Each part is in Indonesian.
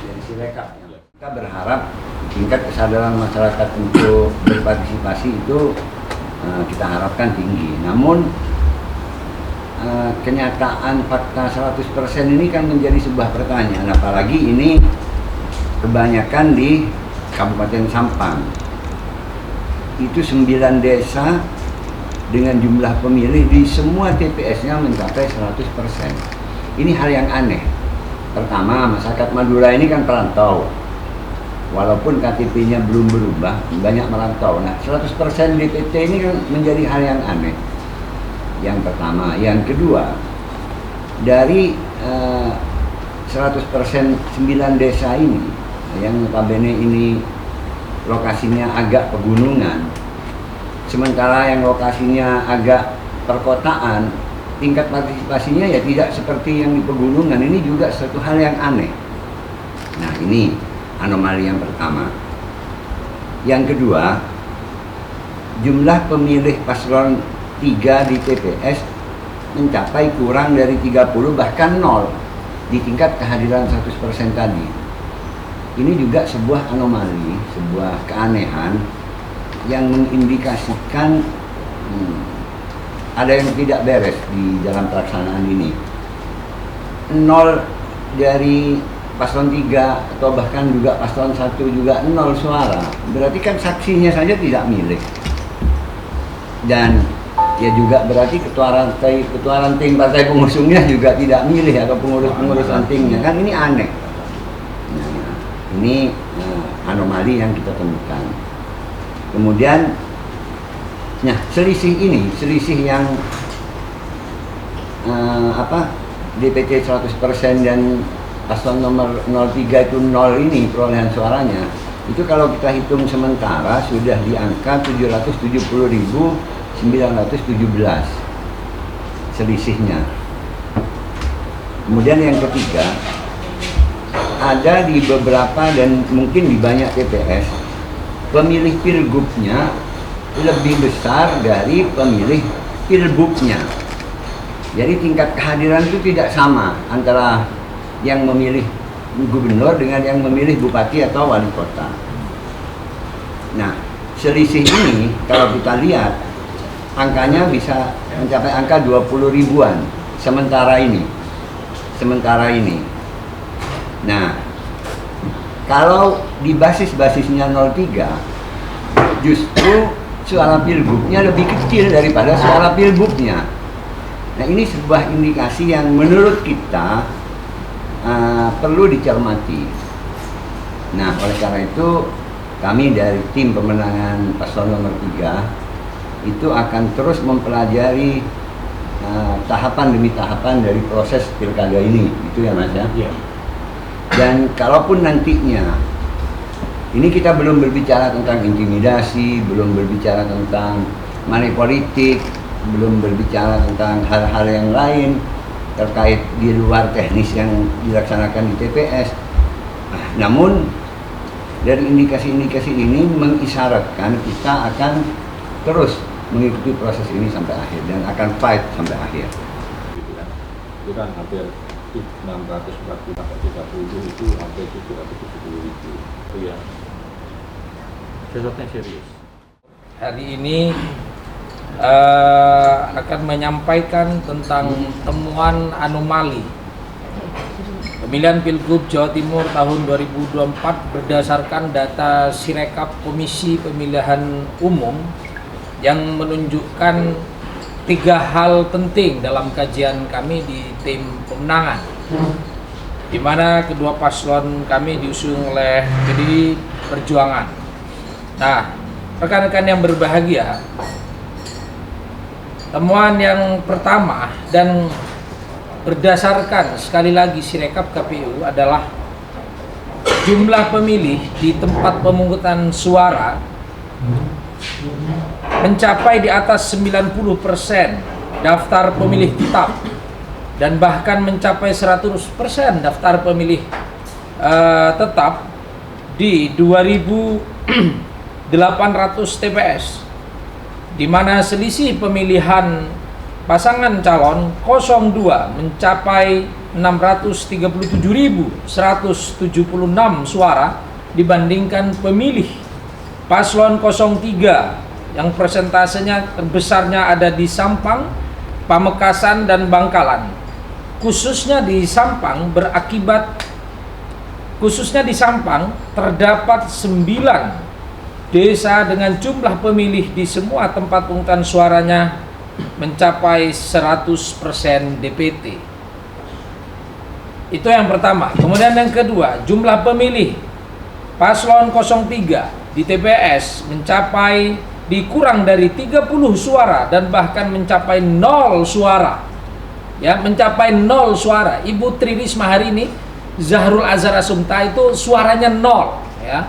dari Sirekap. Kita berharap tingkat kesadaran masyarakat untuk berpartisipasi itu kita harapkan tinggi. Namun kenyataan fakta 100% ini kan menjadi sebuah pertanyaan, apalagi ini kebanyakan di Kabupaten Sampang. Itu 9 desa dengan jumlah pemilih di semua TPS-nya mencapai 100%. Ini hal yang aneh. Pertama, masyarakat Madura ini kan perantau. Walaupun KTP-nya belum berubah, banyak merantau. Nah, 100% DPT ini kan menjadi hal yang aneh. Yang pertama. Yang kedua, dari 100% 9 desa ini, yang notabene ini lokasinya agak pegunungan, sementara yang lokasinya agak perkotaan, tingkat partisipasinya ya tidak seperti yang di pegunungan. Ini juga suatu hal yang aneh. Nah, ini anomali yang pertama. Yang kedua, jumlah pemilih paslon 3 di TPS mencapai kurang dari 30 bahkan 0 di tingkat kehadiran 100% tadi. Ini juga sebuah anomali, sebuah keanehan yang mengindikasikan ada yang tidak beres di dalam pelaksanaan ini. 0 dari paslon 3 atau bahkan juga paslon 1 juga 0 suara. Berarti kan saksinya saja tidak milih. Dan ya juga berarti ketua ranting partai pengusungnya juga tidak milih atau pengurus rantingnya. Kan ini aneh. Nah, ini anomali yang kita temukan. Kemudian selisih yang DPT 100% dan paslon nomor 03 itu 0 ini perolehan suaranya, itu kalau kita hitung sementara sudah di angka 770.917 selisihnya. Kemudian yang ketiga, ada di beberapa dan mungkin di banyak TPS pemilih pilgubnya lebih besar dari pemilih pilbubnya. Jadi tingkat kehadiran itu tidak sama antara yang memilih gubernur dengan yang memilih bupati atau wali kota. Nah, selisih ini kalau kita lihat angkanya bisa mencapai angka 20 ribuan sementara ini. Nah, kalau di basisnya 03, justru suara pilgubnya lebih kecil daripada suara pilbubnya. Nah, ini sebuah indikasi yang menurut kita perlu dicermati. Nah, oleh karena itu kami dari tim pemenangan paslon nomor 3 itu akan terus mempelajari tahapan demi tahapan dari proses pilkada ini, itu ya Mas ya. Iya. Dan kalaupun nantinya ini kita belum berbicara tentang intimidasi, belum berbicara tentang money politik, belum berbicara tentang hal-hal yang lain terkait di luar teknis yang dilaksanakan di TPS. Namun dari indikasi-indikasi ini mengisyaratkan kita akan terus mengikuti proses ini sampai akhir dan akan fight sampai akhir. Itu kan hampir 640 sampai 30 itu hampir 770 ribu. Itu ya sesuatu yang serius. Hari ini akan menyampaikan tentang temuan anomali pemilihan Pilgub Jawa Timur tahun 2024 berdasarkan data Sirekap Komisi Pemilihan Umum yang menunjukkan 3 hal penting dalam kajian kami di tim pemenangan, di mana kedua paslon kami diusung oleh PDI Perjuangan. Nah, rekan-rekan yang berbahagia, temuan yang pertama dan berdasarkan sekali lagi Sirekap KPU adalah jumlah pemilih di tempat pemungutan suara mencapai di atas 90% daftar pemilih tetap dan bahkan mencapai 100% daftar pemilih tetap di 2.800 TPS, di mana selisih pemilihan pasangan calon 02 mencapai 637.176 suara dibandingkan pemilih paslon 03 yang persentasenya terbesarnya ada di Sampang, Pamekasan, dan Bangkalan. Khususnya di Sampang terdapat 9 desa dengan jumlah pemilih di semua tempat pemungutan suaranya mencapai 100% DPT. Itu yang pertama. Kemudian yang kedua, jumlah pemilih paslon 03 di TPS mencapai dikurang dari 30 suara dan bahkan mencapai 0 suara. Ya, mencapai 0 suara. Ibu Tri Risma hari ini, Zahrul Azhar Asumta itu suaranya 0, ya.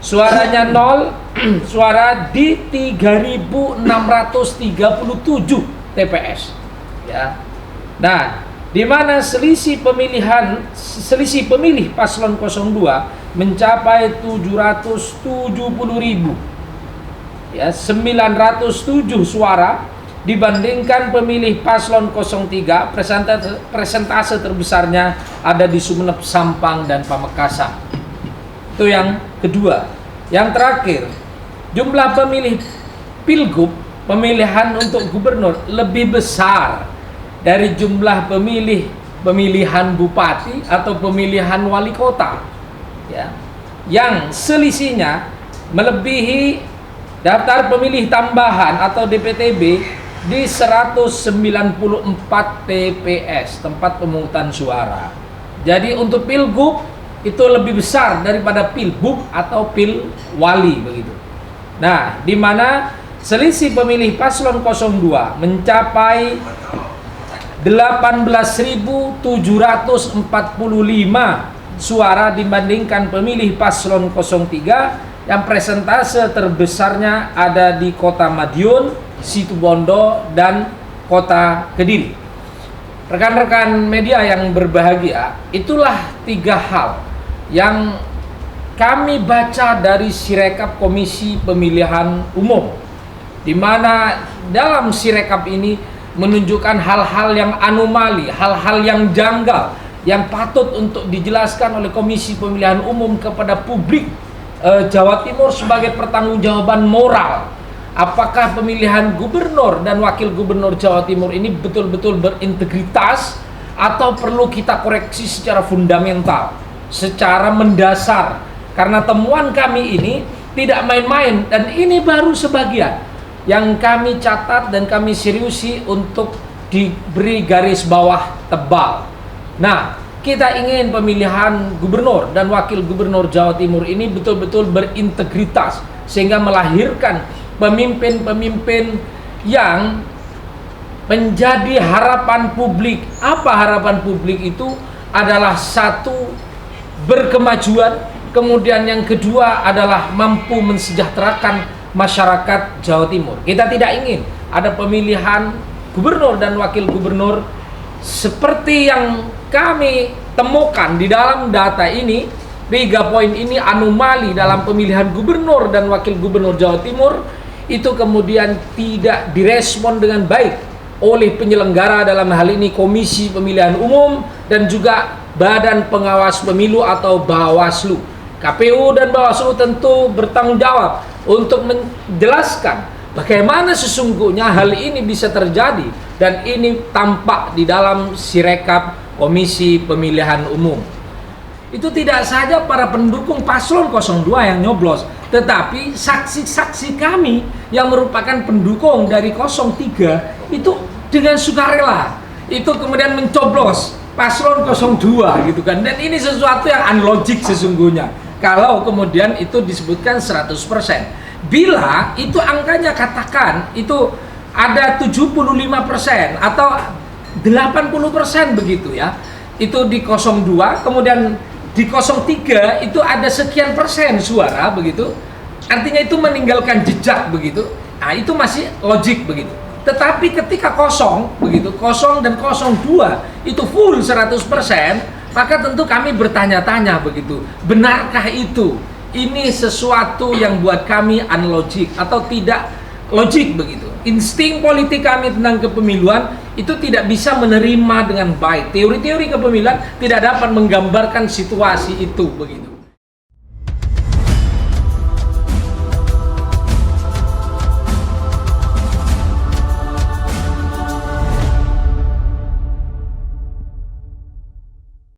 Suaranya 0, suara di 3.637 TPS, ya. Nah, di mana selisih pemilih paslon 02 mencapai 770.000, ya, 907 suara dibandingkan pemilih paslon 03. Persentase terbesarnya ada di Sumeneb, Sampang, dan Pamekasan. Itu yang kedua. Yang terakhir, jumlah pemilih Pilgub, pemilihan untuk gubernur, lebih besar dari jumlah pemilihan bupati atau pemilihan wali kota, ya, yang selisihnya melebihi daftar pemilih tambahan atau DPTB di 194 TPS, tempat pemungutan suara. Jadi untuk Pilgub itu lebih besar daripada Pilbub atau Pilwali, begitu. Nah, di mana selisih pemilih paslon 02 mencapai 18.745 suara dibandingkan pemilih paslon 03 yang persentase terbesarnya ada di Kota Madiun, Situbondo, dan Kota Kediri. Rekan-rekan media yang berbahagia, itulah 3 hal yang kami baca dari Sirekap Komisi Pemilihan Umum, di mana dalam Sirekap ini menunjukkan hal-hal yang anomali, hal-hal yang janggal, yang patut untuk dijelaskan oleh Komisi Pemilihan Umum kepada publik Jawa Timur sebagai pertanggungjawaban moral. Apakah pemilihan gubernur dan wakil gubernur Jawa Timur ini betul-betul berintegritas atau perlu kita koreksi secara fundamental, secara mendasar? Karena temuan kami ini tidak main-main, dan ini baru sebagian yang kami catat dan kami seriusi untuk diberi garis bawah tebal. Nah, kita ingin pemilihan gubernur dan wakil gubernur Jawa Timur ini betul-betul berintegritas, sehingga melahirkan pemimpin-pemimpin yang menjadi harapan publik. Apa harapan publik itu? Adalah satu, berkemajuan, kemudian yang kedua adalah mampu mensejahterakan masyarakat Jawa Timur. Kita tidak ingin ada pemilihan gubernur dan wakil gubernur seperti yang kami temukan di dalam data ini. 3 poin ini anomali dalam pemilihan gubernur dan wakil gubernur Jawa Timur itu kemudian tidak direspon dengan baik oleh penyelenggara, dalam hal ini Komisi Pemilihan Umum dan juga Badan Pengawas Pemilu atau Bawaslu. KPU dan Bawaslu tentu bertanggung jawab untuk menjelaskan bagaimana sesungguhnya hal ini bisa terjadi, dan ini tampak di dalam Sirekap Komisi Pemilihan Umum. Itu tidak saja para pendukung paslon 02 yang nyoblos, tetapi saksi-saksi kami yang merupakan pendukung dari 03 itu dengan sukarela itu kemudian mencoblos paslon 02 gitu kan. Dan ini sesuatu yang unlogik sesungguhnya kalau kemudian itu disebutkan 100%. Bila itu angkanya katakan itu ada 75% atau 80% begitu ya, itu di 02, kemudian di 03 itu ada sekian persen suara begitu, artinya itu meninggalkan jejak begitu. Nah, itu masih logik begitu. Tetapi ketika kosong begitu, 0 dan 02 itu full 100%, maka tentu kami bertanya-tanya begitu, benarkah itu? Ini sesuatu yang buat kami unlogik atau tidak logik begitu. insting politik kami tentang kepemiluan itu tidak bisa menerima dengan baik. Teori-teori kepemiluan tidak dapat menggambarkan situasi itu begitu.